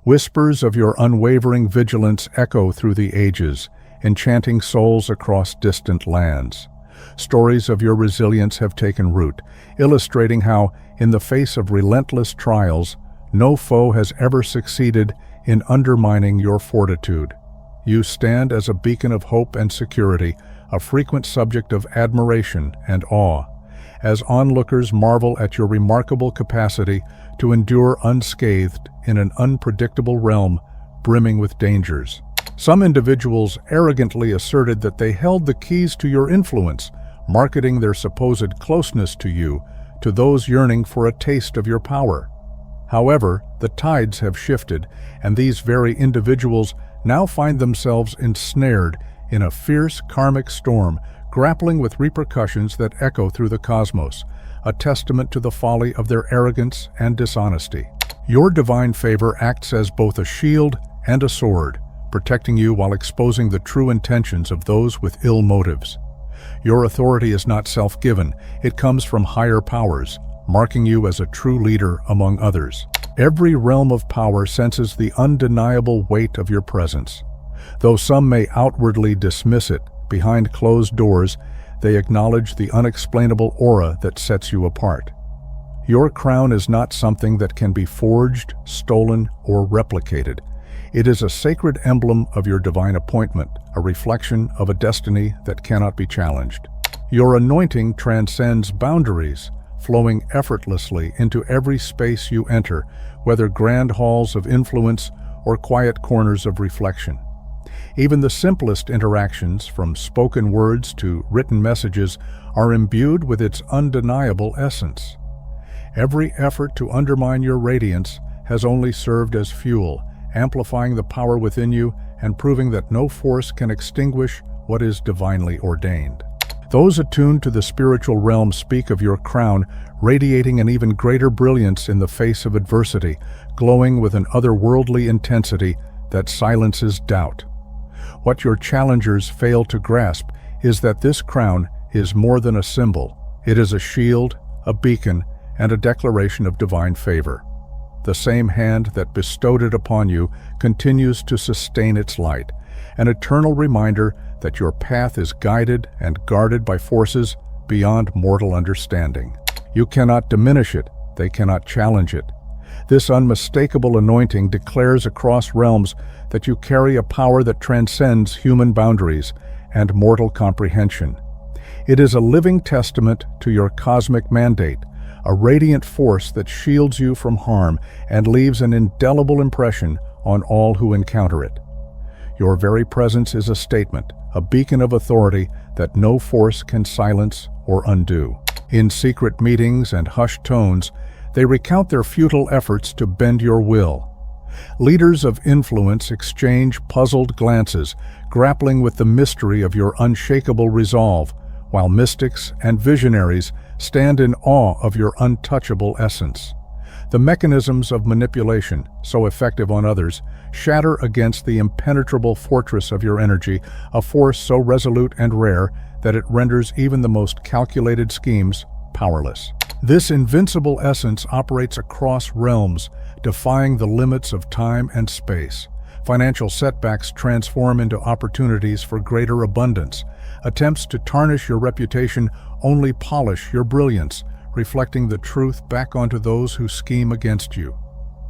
Whispers of your unwavering vigilance echo through the ages, enchanting souls across distant lands. Stories of your resilience have taken root, illustrating how, in the face of relentless trials, no foe has ever succeeded in undermining your fortitude. You stand as a beacon of hope and security, a frequent subject of admiration and awe, as onlookers marvel at your remarkable capacity to endure unscathed in an unpredictable realm brimming with dangers. Some individuals arrogantly asserted that they held the keys to your influence, marketing their supposed closeness to you to those yearning for a taste of your power. However, the tides have shifted, and these very individuals now find themselves ensnared in a fierce karmic storm, grappling with repercussions that echo through the cosmos, a testament to the folly of their arrogance and dishonesty. Your divine favor acts as both a shield and a sword, protecting you while exposing the true intentions of those with ill motives. Your authority is not self-given, it comes from higher powers, marking you as a true leader among others. Every realm of power senses the undeniable weight of your presence. Though some may outwardly dismiss it, behind closed doors, they acknowledge the unexplainable aura that sets you apart. Your crown is not something that can be forged, stolen, or replicated. It is a sacred emblem of your divine appointment, a reflection of a destiny that cannot be challenged. Your anointing transcends boundaries, flowing effortlessly into every space you enter, whether grand halls of influence or quiet corners of reflection. Even the simplest interactions, from spoken words to written messages, are imbued with its undeniable essence. Every effort to undermine your radiance has only served as fuel, amplifying the power within you and proving that no force can extinguish what is divinely ordained. Those attuned to the spiritual realm speak of your crown radiating an even greater brilliance in the face of adversity, glowing with an otherworldly intensity that silences doubt. What your challengers fail to grasp is that this crown is more than a symbol. It is a shield, a beacon, and a declaration of divine favor. The same hand that bestowed it upon you continues to sustain its light, an eternal reminder that your path is guided and guarded by forces beyond mortal understanding. You cannot diminish it, they cannot challenge it. This unmistakable anointing declares across realms that you carry a power that transcends human boundaries and mortal comprehension. It is a living testament to your cosmic mandate, a radiant force that shields you from harm and leaves an indelible impression on all who encounter it. Your very presence is a statement, a beacon of authority that no force can silence or undo. In secret meetings and hushed tones, they recount their futile efforts to bend your will. Leaders of influence exchange puzzled glances, grappling with the mystery of your unshakable resolve, while mystics and visionaries stand in awe of your untouchable essence. The mechanisms of manipulation, so effective on others, shatter against the impenetrable fortress of your energy, a force so resolute and rare that it renders even the most calculated schemes powerless. This invincible essence operates across realms, defying the limits of time and space. Financial setbacks transform into opportunities for greater abundance. Attempts to tarnish your reputation only polish your brilliance, reflecting the truth back onto those who scheme against you.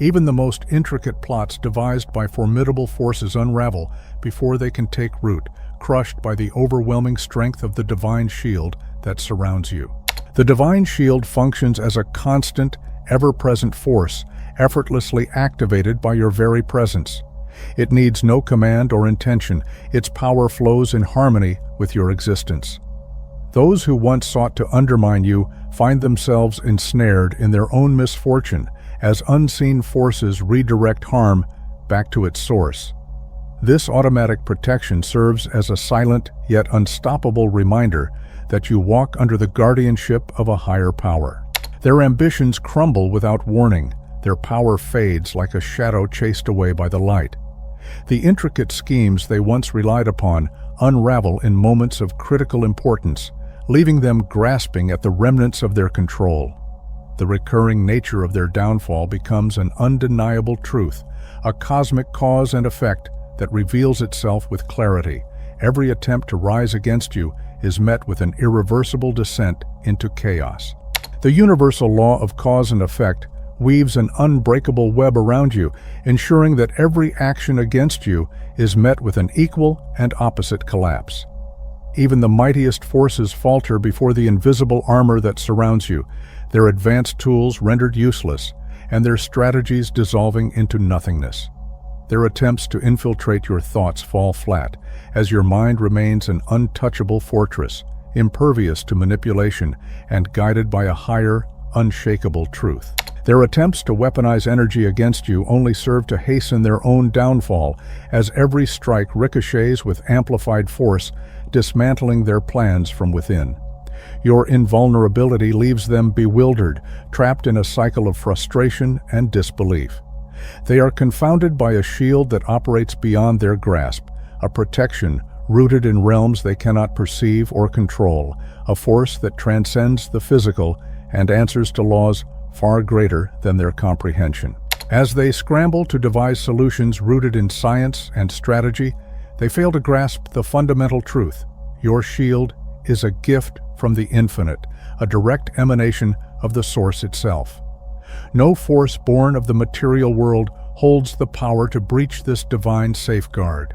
Even the most intricate plots devised by formidable forces unravel before they can take root, crushed by the overwhelming strength of the divine shield that surrounds you. The divine shield functions as a constant, ever-present force, effortlessly activated by your very presence. It needs no command or intention. Its power flows in harmony with your existence. Those who once sought to undermine you find themselves ensnared in their own misfortune as unseen forces redirect harm back to its source. This automatic protection serves as a silent yet unstoppable reminder that you walk under the guardianship of a higher power. Their ambitions crumble without warning. Their power fades like a shadow chased away by the light. The intricate schemes they once relied upon unravel in moments of critical importance, leaving them grasping at the remnants of their control. The recurring nature of their downfall becomes an undeniable truth, a cosmic cause and effect that reveals itself with clarity. Every attempt to rise against you is met with an irreversible descent into chaos. The universal law of cause and effect weaves an unbreakable web around you, ensuring that every action against you is met with an equal and opposite collapse. Even the mightiest forces falter before the invisible armor that surrounds you, their advanced tools rendered useless, and their strategies dissolving into nothingness. Their attempts to infiltrate your thoughts fall flat, as your mind remains an untouchable fortress, impervious to manipulation and guided by a higher, unshakable truth. Their attempts to weaponize energy against you only serve to hasten their own downfall, as every strike ricochets with amplified force, dismantling their plans from within. Your invulnerability leaves them bewildered, trapped in a cycle of frustration and disbelief. They are confounded by a shield that operates beyond their grasp, a protection rooted in realms they cannot perceive or control, a force that transcends the physical and answers to laws far greater than their comprehension. As they scramble to devise solutions rooted in science and strategy, they fail to grasp the fundamental truth. Your shield is a gift from the infinite, a direct emanation of the source itself. No force born of the material world holds the power to breach this divine safeguard.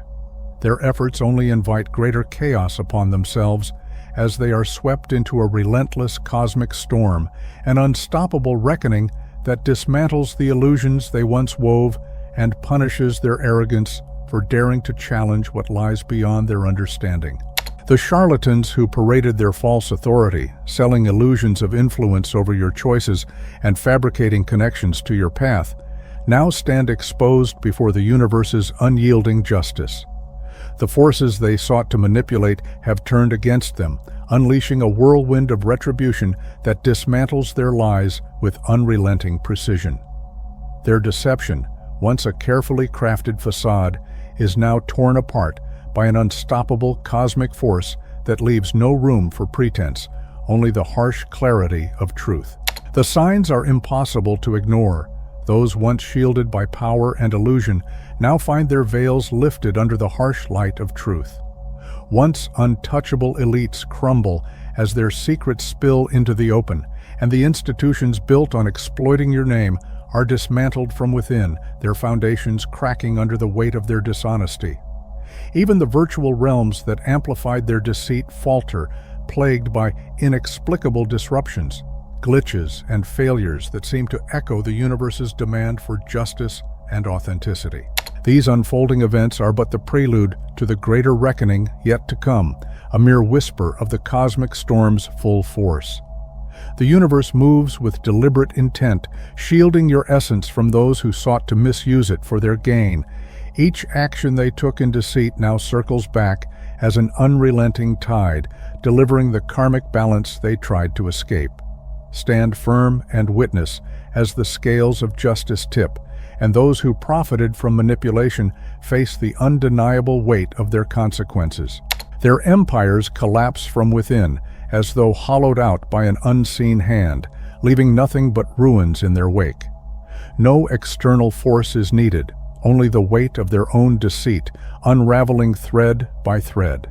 Their efforts only invite greater chaos upon themselves, as they are swept into a relentless cosmic storm, an unstoppable reckoning that dismantles the illusions they once wove and punishes their arrogance for daring to challenge what lies beyond their understanding. The charlatans who paraded their false authority, selling illusions of influence over your choices and fabricating connections to your path, now stand exposed before the universe's unyielding justice. The forces they sought to manipulate have turned against them, unleashing a whirlwind of retribution that dismantles their lies with unrelenting precision. Their deception, once a carefully crafted facade, is now torn apart by an unstoppable cosmic force that leaves no room for pretense, only the harsh clarity of truth. The signs are impossible to ignore. Those once shielded by power and illusion now find their veils lifted under the harsh light of truth. Once untouchable elites crumble as their secrets spill into the open, and the institutions built on exploiting your name are dismantled from within, their foundations cracking under the weight of their dishonesty. Even the virtual realms that amplified their deceit falter, plagued by inexplicable disruptions, glitches, and failures that seem to echo the universe's demand for justice and authenticity. These unfolding events are but the prelude to the greater reckoning yet to come, a mere whisper of the cosmic storm's full force. The universe moves with deliberate intent, shielding your essence from those who sought to misuse it for their gain. Each action they took in deceit now circles back as an unrelenting tide, delivering the karmic balance they tried to escape. Stand firm and witness as the scales of justice tip, and those who profited from manipulation face the undeniable weight of their consequences. Their empires collapse from within, as though hollowed out by an unseen hand, leaving nothing but ruins in their wake. No external force is needed, only the weight of their own deceit, unraveling thread by thread.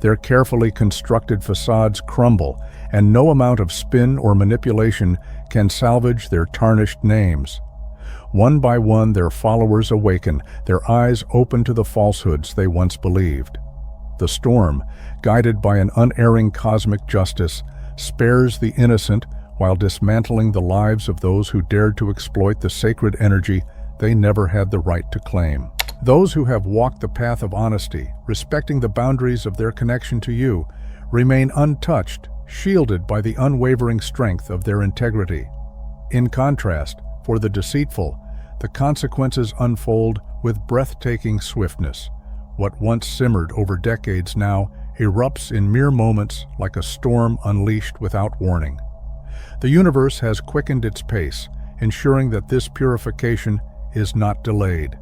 Their carefully constructed facades crumble, and no amount of spin or manipulation can salvage their tarnished names. One by one, their followers awaken, their eyes open to the falsehoods they once believed. The storm, guided by an unerring cosmic justice, spares the innocent while dismantling the lives of those who dared to exploit the sacred energy they never had the right to claim. Those who have walked the path of honesty, respecting the boundaries of their connection to you, remain untouched, shielded by the unwavering strength of their integrity. In contrast, for the deceitful, the consequences unfold with breathtaking swiftness. What once simmered over decades now erupts in mere moments like a storm unleashed without warning. The universe has quickened its pace, ensuring that this purification is not delayed.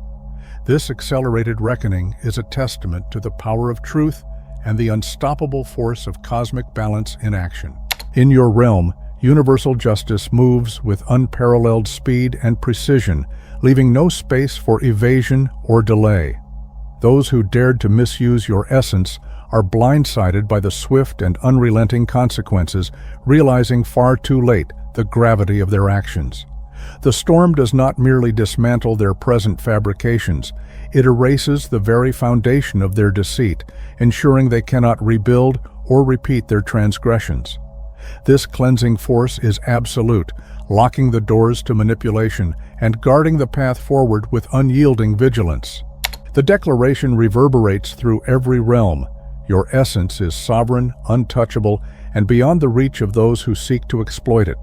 This accelerated reckoning is a testament to the power of truth and the unstoppable force of cosmic balance in action. In your realm, Universal justice moves with unparalleled speed and precision, leaving no space for evasion or delay. Those who dared to misuse your essence are blindsided by the swift and unrelenting consequences, realizing far too late the gravity of their actions. The storm does not merely dismantle their present fabrications, it erases the very foundation of their deceit, ensuring they cannot rebuild or repeat their transgressions. This cleansing force is absolute, locking the doors to manipulation and guarding the path forward with unyielding vigilance. The declaration reverberates through every realm. Your essence is sovereign, untouchable, and beyond the reach of those who seek to exploit it.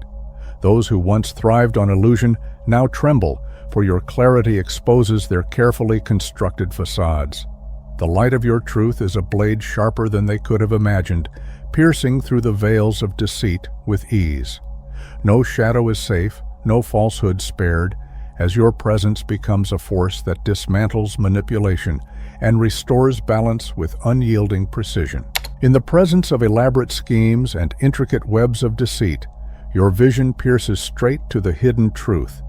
Those who once thrived on illusion now tremble, for your clarity exposes their carefully constructed facades. The light of your truth is a blade sharper than they could have imagined, piercing through the veils of deceit with ease. No shadow is safe, no falsehood spared, as your presence becomes a force that dismantles manipulation and restores balance with unyielding precision. In the presence of elaborate schemes and intricate webs of deceit, your vision pierces straight to the hidden truth.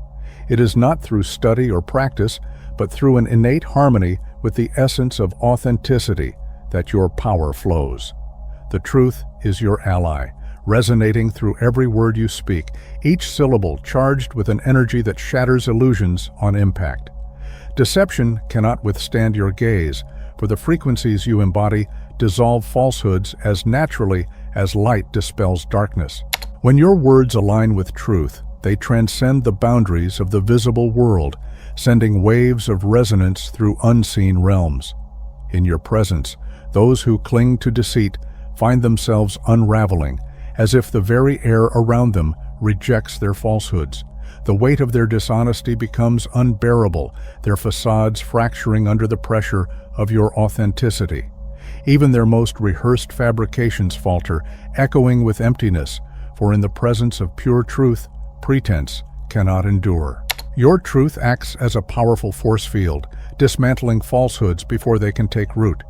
It is not through study or practice, but through an innate harmony with the essence of authenticity that your power flows. The truth is your ally, resonating through every word you speak, each syllable charged with an energy that shatters illusions on impact. Deception cannot withstand your gaze, for the frequencies you embody dissolve falsehoods as naturally as light dispels darkness. When your words align with truth, they transcend the boundaries of the visible world, sending waves of resonance through unseen realms. In your presence, those who cling to deceit find themselves unraveling, as if the very air around them rejects their falsehoods. The weight of their dishonesty becomes unbearable, their facades fracturing under the pressure of your authenticity. Even their most rehearsed fabrications falter, echoing with emptiness, for in the presence of pure truth, pretense cannot endure. Your truth acts as a powerful force field, dismantling falsehoods before they can take root.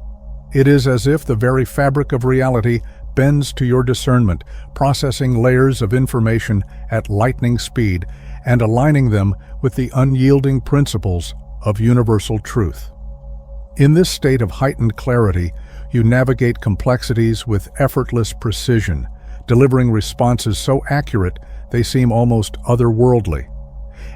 It is as if the very fabric of reality bends to your discernment, processing layers of information at lightning speed and aligning them with the unyielding principles of universal truth. In this state of heightened clarity, you navigate complexities with effortless precision, delivering responses so accurate they seem almost otherworldly.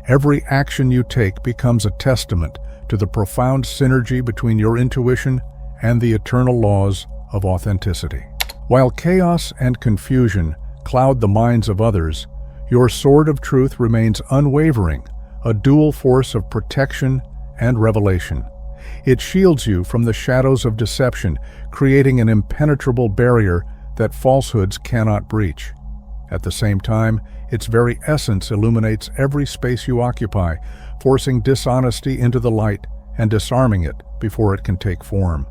Every action you take becomes a testament to the profound synergy between your intuition and the eternal laws of authenticity. While chaos and confusion cloud the minds of others, your sword of truth remains unwavering, a dual force of protection and revelation. It shields you from the shadows of deception, creating an impenetrable barrier that falsehoods cannot breach. At the same time, its very essence illuminates every space you occupy, forcing dishonesty into the light and disarming it before it can take form.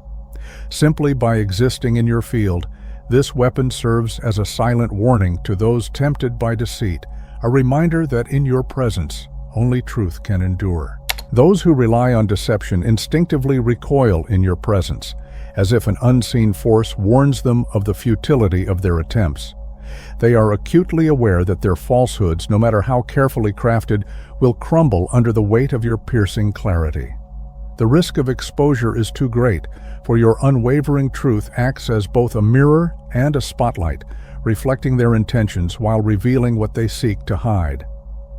Simply by existing in your field, this weapon serves as a silent warning to those tempted by deceit, a reminder that in your presence, only truth can endure. Those who rely on deception instinctively recoil in your presence, as if an unseen force warns them of the futility of their attempts. They are acutely aware that their falsehoods, no matter how carefully crafted, will crumble under the weight of your piercing clarity. The risk of exposure is too great, for your unwavering truth acts as both a mirror and a spotlight, reflecting their intentions while revealing what they seek to hide.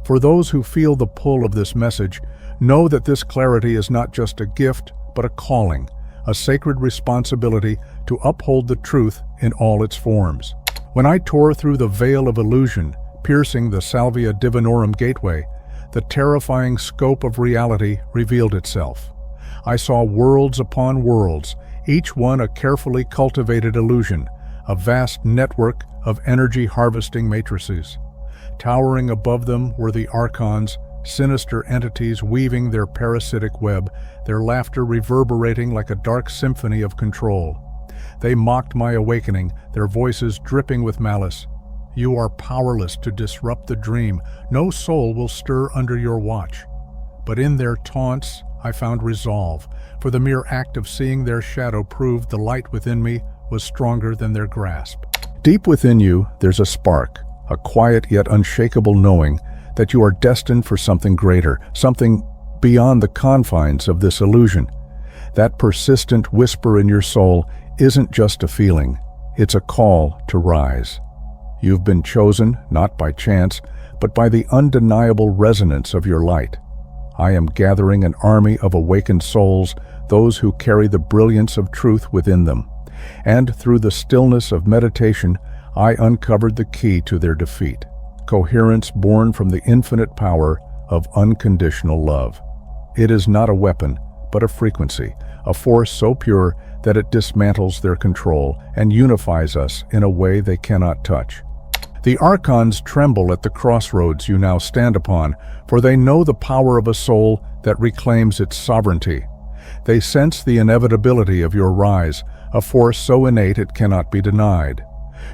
For those who feel the pull of this message, know that this clarity is not just a gift, but a calling, a sacred responsibility to uphold the truth in all its forms. When I tore through the veil of illusion, piercing the Salvia Divinorum gateway, the terrifying scope of reality revealed itself. I saw worlds upon worlds, each one a carefully cultivated illusion, a vast network of energy-harvesting matrices. Towering above them were the archons, sinister entities weaving their parasitic web, their laughter reverberating like a dark symphony of control. They mocked my awakening, their voices dripping with malice. You are powerless to disrupt the dream. No soul will stir under your watch. But in their taunts, I found resolve, for the mere act of seeing their shadow proved the light within me was stronger than their grasp. Deep within you, there's a spark, a quiet yet unshakable knowing that you are destined for something greater, something beyond the confines of this illusion. That persistent whisper in your soul isn't just a feeling, it's a call to rise. You've been chosen, not by chance, but by the undeniable resonance of your light. I am gathering an army of awakened souls, those who carry the brilliance of truth within them. And through the stillness of meditation, I uncovered the key to their defeat, coherence born from the infinite power of unconditional love. It is not a weapon, but a frequency, a force so pure that it dismantles their control and unifies us in a way they cannot touch. The archons tremble at the crossroads you now stand upon, for they know the power of a soul that reclaims its sovereignty. They sense the inevitability of your rise, a force so innate it cannot be denied.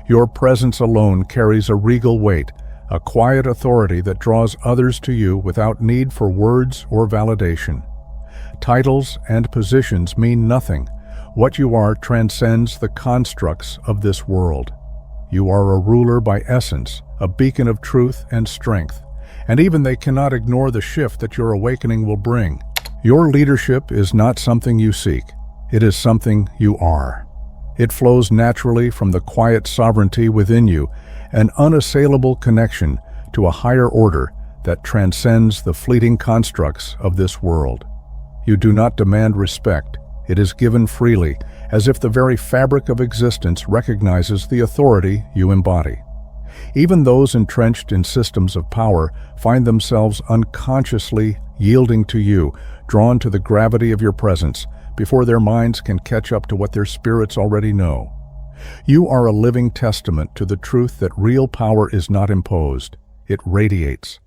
Your presence alone carries a regal weight, a quiet authority that draws others to you without need for words or validation. Titles and positions mean nothing. What you are transcends the constructs of this world. You are a ruler by essence, a beacon of truth and strength, and even they cannot ignore the shift that your awakening will bring. Your leadership is not something you seek, it is something you are. It flows naturally from the quiet sovereignty within you, an unassailable connection to a higher order that transcends the fleeting constructs of this world. You do not demand respect, it is given freely, as if the very fabric of existence recognizes the authority you embody. Even those entrenched in systems of power find themselves unconsciously yielding to you, drawn to the gravity of your presence, before their minds can catch up to what their spirits already know. You are a living testament to the truth that real power is not imposed, it radiates.